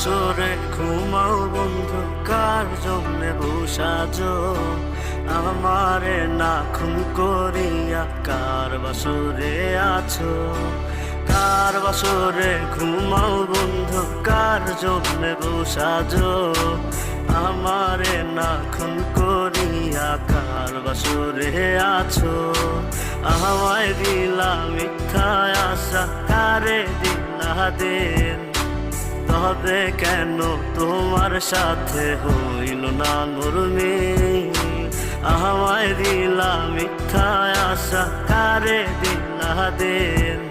বাসরে ঘুমাও বন্ধু, কার জন্যে বসাজো আমারে না খুন করিয়া? কার বাসরে আছো? কার বাসরে ঘুমাও বন্ধু, কার জন্যে বসাজো আমারে না খুন করিয়া? কার বাসরে আছো? আমায় দিলা মিথ্যা আশা, কারে দিলা দিন? তবে কেন তোমার সাথে হইল না নরমি? আমায় দিলা মিথ্যা আশা, কারে দিলা দিন?